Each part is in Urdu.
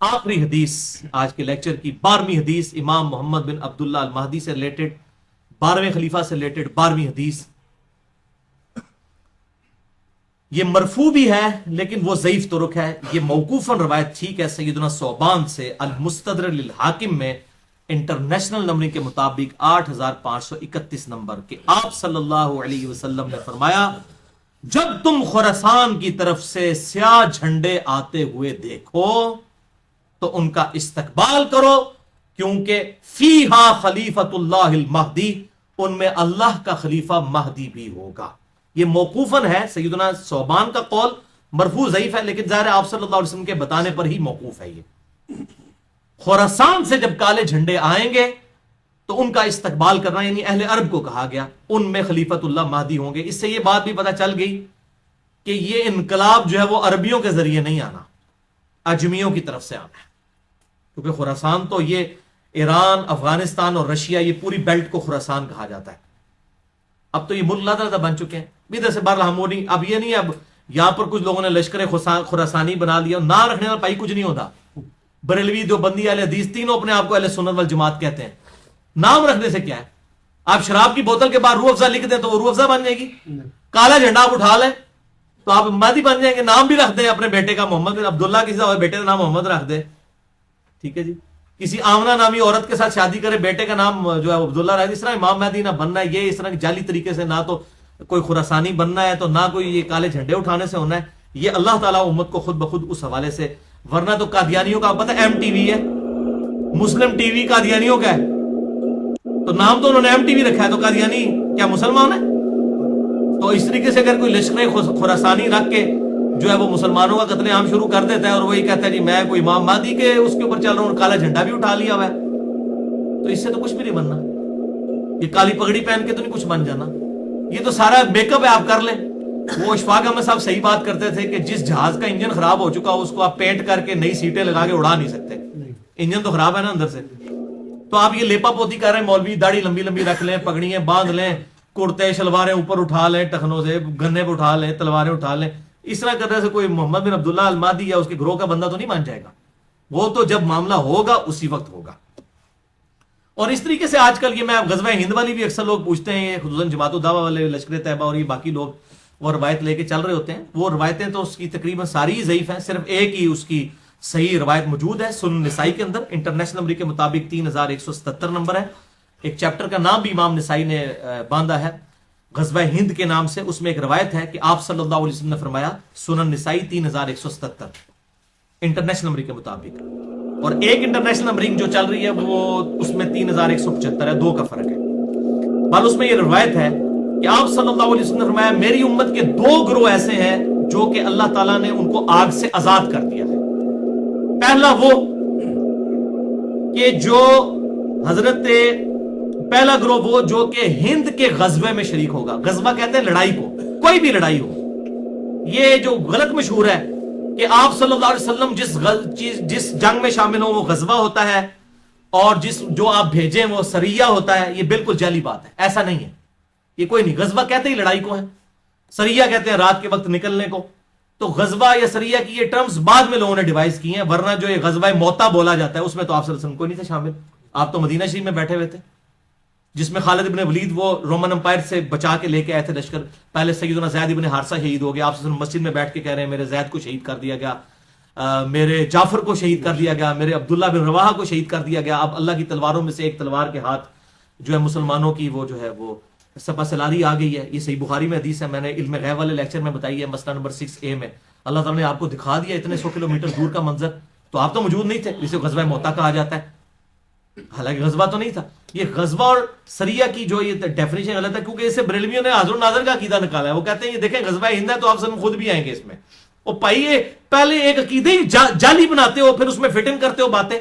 آخری حدیث آج کے لیکچر کی 12ویں حدیث امام محمد بن عبداللہ المہدی سے ریلیٹڈ، 12ویں خلیفہ سے ریلیٹڈ 12ویں حدیث. یہ مرفوع بھی ہے لیکن وہ ضعیف طرق ہے. یہ موقوفاً روایت ٹھیک ہے سیدنا ثوبان سے المستدرک للحاکم میں انٹرنیشنل نمبر کے مطابق 8531 نمبر کہ آپ صلی اللہ علیہ وسلم نے فرمایا جب تم خراسان کی طرف سے سیاہ جھنڈے آتے ہوئے دیکھو تو ان کا استقبال کرو، کیونکہ فیہا خلیفۃ اللہ المہدی، ان میں اللہ کا خلیفہ مہدی بھی ہوگا. یہ موقوفاً ہے سیدنا ثوبان کا قول، مرفوع ضعیف ہے لیکن ظاہر آپ صلی اللہ علیہ وسلم کے بتانے پر ہی موقوف ہے. یہ خراسان سے جب کالے جھنڈے آئیں گے تو ان کا استقبال کرنا، یعنی اہل عرب کو کہا گیا، ان میں خلیفۃ اللہ مہدی ہوں گے. اس سے یہ بات بھی پتہ چل گئی کہ یہ انقلاب جو ہے وہ عربیوں کے ذریعے نہیں آنا، اجمیوں کی طرف سے آنا ہے. کیونکہ خراسان تو یہ ایران، افغانستان اور رشیا، یہ پوری بیلٹ کو خراسان کہا جاتا ہے. اب تو یہ ملک لادہ بن چکے ہیں ادھر سے باہر ہم نہیں. اب یہ نہیں اب یہاں پر کچھ لوگوں نے لشکر خراسانی بنا لیا، نام رکھنے والا پائی کچھ نہیں ہوتا. بریلوی، دیوبندی، اہل حدیث تینوں اپنے آپ کو اہل سنت والجماعت کہتے ہیں. نام رکھنے سے کیا ہے؟ آپ شراب کی بوتل کے بعد روح افزا لکھ دیں تو وہ روح افزا بن جائے گی. کالا جھنڈا آپ اٹھا لیں تو آپ مہدی بن جائیں گے. نام بھی رکھ دیں اپنے بیٹے کا محمد بن عبداللہ، کسی اور بیٹے کا نام محمد رکھ دے، ٹھیک ہے جی. کسی آمنہ نامی عورت کے ساتھ شادی کرے، بیٹے کا نام جو ہے عبداللہ رکھ دے. اس طرح امام مہدی نہ بننا ہے. یہ اس طرح کی جعلی طریقے سے نہ تو کوئی خراسانی بننا ہے تو نہ کوئی یہ کالے جھنڈے اٹھانے سے ہونا ہے. یہ اللہ تعالیٰ امت کو خود بخود اس حوالے سے، ورنہ تو قادیانیوں کا پتہ ایم ٹی وی ہے، مسلم ٹی وی قادیانیوں کا ہے، تو نام تو انہوں نے ایم ٹی وی رکھا ہے، تو قادیانی کیا مسلمان ہے؟ تو اس طریقے سے اگر کوئی لشکر خراسانی رکھ کے جو ہے وہ مسلمانوں کا قتل عام شروع کر دیتا ہے اور وہی کہتا ہے جی میں کوئی امام مہدی کے اس کے اوپر چل رہا ہوں اور کالا جھنڈا بھی اٹھا لیا ہوا ہے، تو اس سے تو کچھ بھی نہیں بننا. یہ کالی پگڑی پہن کے تو نہیں کچھ بن جانا. یہ تو سارا میک اپ ہے، آپ کر لیں. وہ اشفاق احمد صاحب صحیح بات کرتے تھے کہ جس جہاز کا انجن خراب ہو چکا اس کو آپ پینٹ کر کے نئی سیٹیں لگا کے اڑا نہیں سکتے، انجن تو خراب ہے نا اندر سے. تو آپ یہ لیپا پوتی کر رہے ہیں، مولوی داڑھی لمبی لمبی رکھ لیں، پگڑیاں باندھ لیں، کرتے شلواریں اوپر اٹھا لیں، ٹخنوں سے گنے پہ اٹھا لیں، تلواریں اٹھا لیں. اس طرح کرنے سے کوئی محمد بن عبداللہ المہدی یا اس کے گروہ کا بندہ تو نہیں مان جائے گا. وہ تو جب معاملہ ہوگا اسی وقت ہوگا. اور اس طریقے سے آج کل یہ میں غزوہ ہند والی بھی اکثر لوگ پوچھتے ہیں، خصوصاً جماعت الدعوہ والے، لشکر طیبہ اور یہ باقی لوگ وہ روایت لے کے چل رہے ہوتے ہیں. وہ روایتیں تو اس کی تقریباً ساری ضعیف ہیں، صرف ایک ہی اس کی صحیح روایت موجود ہے سنن نسائی کے اندر، انٹرنیشنل نمبر کے مطابق 3177 نمبر ہے. ایک چیپٹر کا نام بھی امام نسائی نے باندھا ہے غزوہ ہند کے نام سے. اس میں ایک روایت ہے کہ آپ صلی اللہ علیہ وسلم نے فرمایا، سنن نسائی 3177 انٹرنیشنل نمبر کے مطابق، اور ایک انٹرنیشنل نمبرنگ جو چل رہی ہے وہ اس میں 3175 ہے، 2 کا فرق ہے. بل اس میں یہ روایت ہے کہ آپ صلی اللہ علیہ وسلم نے فرمایا میری امت کے 2 گروہ ایسے ہیں جو کہ اللہ تعالیٰ نے ان کو آگ سے آزاد کر دیا ہے. پہلا وہ کہ جو پہلا گروہ وہ جو کہ ہند کے غزوے میں شریک ہوگا. غزوہ کہتے ہیں لڑائی کو، کوئی بھی لڑائی ہو. یہ جو غلط مشہور ہے کہ آپ صلی اللہ علیہ وسلم جس جنگ میں شامل ہوں وہ غزوہ ہوتا ہے اور جو آپ بھیجیں وہ سریہ ہوتا ہے، یہ بالکل جعلی بات ہے. ایسا نہیں ہے، یہ کوئی نہیں. غزوہ کہتے ہی لڑائی کو ہے، سریہ کہتے ہیں رات کے وقت نکلنے کو. تو غزوہ یا سریہ کی یہ ٹرمز بعد میں لوگوں نے ڈیوائز کی ہیں، ورنہ جو یہ غزوہ موتا بولا جاتا ہے اس میں تو آپ صلی اللہ علیہ وسلم کو نہیں تھے شامل. آپ تو مدینہ شریف میں بیٹھے ہوئے تھے، جس میں خالد ابن ولید وہ رومن امپائر سے بچا کے لے کے آئے تھے لشکر. پہلے سیدنا زید ابن حارثہ شہید ہو گیا، آپ صلی اللہ علیہ وسلم مسجد میں بیٹھ کے کہہ رہے ہیں میرے زید کو شہید کر دیا گیا، میرے جعفر کو شہید کر دیا گیا، میرے عبداللہ بن رواحہ کو شہید کر دیا گیا. اب اللہ کی تلواروں میں سے ایک تلوار کے ہاتھ جو ہے مسلمانوں کی وہ جو ہے وہ سپہ سلاری آ گئی ہے. یہ صحیح بخاری میں حدیث ہے، میں نے علم غیب والے لیکچر میں بتائی ہے، مسئلہ نمبر 6A میں. اللہ تعالیٰ نے آپ کو دکھا دیا اتنے 100 کلومیٹر دور کا منظر، تو آپ تو موجود نہیں تھے، جسے غزوہ موتا کہا جاتا ہے. حالانکہ غزوہ تو نہیں تھا. یہ غزوہ اور سریہ کی جو یہ ڈیفینیشن غلط ہے، کیونکہ اسے بریلویوں نے حاضر و ناظر کا عقیدہ نکالا ہے. وہ کہتے ہیں یہ دیکھیں غزوہ ہند ہے تو آپ سب خود بھی آئیں گے اس میں. اور پائیے پہلے ایک عقیدے ہی جعلی بناتے ہو، پھر اس میں فٹ ان کرتے ہو باتیں.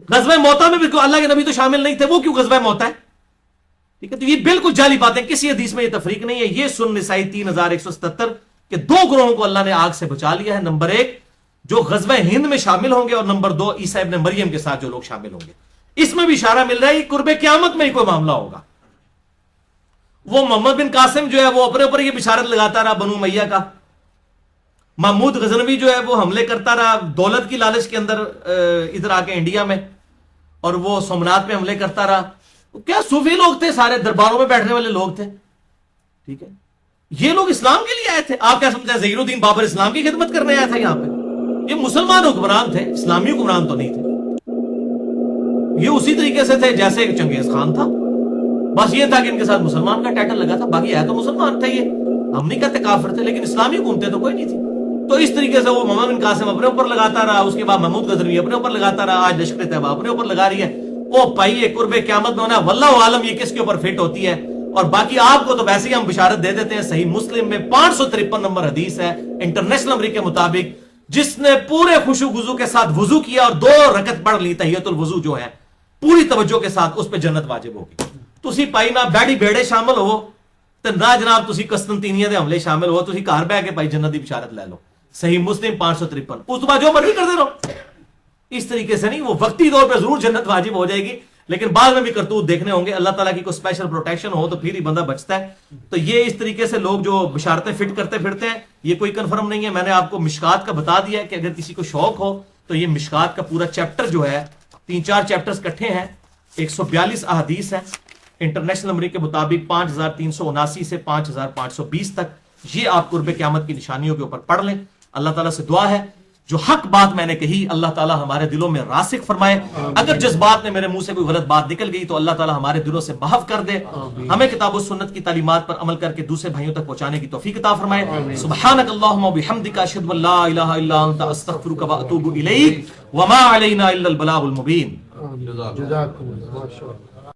غزوہ موتا میں بھی اللہ کے نبی تو شامل نہیں تھے، وہ کیوں غزوہ موتا ہے؟ ٹھیک ہے، تو یہ بالکل جعلی باتیں، کسی حدیث میں یہ تفریق نہیں ہے. یہ سنن نسائی 3177 کہ 2 گروہوں کو اللہ نے آگ سے بچا لیا ہے. نمبر 1 جو غزوہ ہند میں شامل ہوں گے، اور نمبر 2 عیسیٰ ابن مریم کے ساتھ جو لوگ شامل ہوں گے. اس میں بھی اشارہ مل رہا ہے کہ قرب قیامت میں ہی کوئی معاملہ ہوگا. وہ محمد بن قاسم جو ہے وہ اپنے اوپر یہ بشارت لگاتا رہا بنو امیہ کا محمود غزنوی جو ہے وہ حملے کرتا رہا دولت کی لالچ کے اندر ادھر آ کے انڈیا میں، اور وہ سومنات پہ حملے کرتا رہا. کیا صوفی لوگ تھے، سارے درباروں میں بیٹھنے والے لوگ تھے. ٹھیک ہے، یہ لوگ اسلام کے لیے آئے تھے. آپ کیا سمجھتے ہیں ظہیر الدین بابر اسلام کی خدمت کرنے آیا تھا یہاں پہ؟ یہ مسلمان حکمران تھے، اسلامی حکمران تو نہیں تھے. یہ اسی طریقے سے تھے جیسے ایک چنگیز خان تھا، بس یہ تھا کہ ان کے ساتھ مسلمان کا ٹائٹل لگا تھا، باقی ہے تو مسلمان تھے. یہ ہم نہیں کہتے کافر تھے، لیکن اسلامی حکومتیں تو کوئی نہیں تھی. تو اس طریقے سے وہ محمد بن قاسم اپنے اوپر لگاتا رہا، اس کے بعد محمود غزنوی اپنے اوپر لگاتا رہا، آج لشکر طیبہ اپنے اوپر لگا رہی ہے. او بھائی یہ قرب قیامت میں ہونا واللہ عالم یہ کس کے اوپر فٹ ہوتی ہے. اور باقی آپ کو تو ویسے ہی ہم بشارت دے دیتے ہیں، صحیح مسلم میں 553 نمبر حدیث ہے انٹرنیشنل نمبر کے مطابق، جس نے پورے خشوع وضو کے ساتھ وضو کیا اور 2 رکعت پڑھ لی تحیۃ الوضو جو ہے پوری توجہ کے ساتھ، اس پہ جنت واجب ہوگی. تسی پائی نہ بیڑی بیڑے شامل ہو تے نہ جناب تسی قسطنطینیہ دے حملے شامل ہو، تسی گھر بیٹھ کے پائی جنت دی بشارت لے لو. صحیح مسلم 553. اس تو بعد جو مرضی کرتے رہو. اس طریقے سے نہیں، وہ وقتی طور پہ ضرور جنت واجب ہو جائے گی، لیکن بعد میں بھی کرتوت دیکھنے ہوں گے. اللہ تعالیٰ کی کوئی اسپیشل پروٹیکشن ہو تو پھر ہی بندہ بچتا ہے. تو یہ اس طریقے سے لوگ جو بشارتیں فٹ کرتے پھرتے ہیں، یہ کوئی کنفرم نہیں ہے. میں نے آپ کو مشکات کا بتا دیا ہے کہ اگر کسی کو شوق ہو تو یہ مشکات کا پورا چیپٹر جو ہے 3-4 چیپٹرز کٹھے ہیں، 142 احادیث ہیں انٹرنیشنل نمبر کے مطابق 5379 سے 5520 تک. یہ آپ قرب قیامت کی نشانیوں کے اوپر پڑھ لیں. اللہ تعالیٰ سے دعا ہے جو حق بات میں نے کہی اللہ تعالیٰ ہمارے دلوں میں راسخ فرمائے. اگر جس بات نے میرے منہ سے کوئی غلط بات نکل گئی تو اللہ تعالیٰ ہمارے دلوں سے محو کر دے. ہمیں کتاب و سنت کی تعلیمات پر عمل کر کے دوسرے بھائیوں تک پہنچانے کی توفیق عطا فرمائے. سبحانک اللہم و بحمدک اشہد ان لا الہ الا انت استغفرک و اتوب الیک وما علینا الا البلاغ المبین. جزاکم اللہ.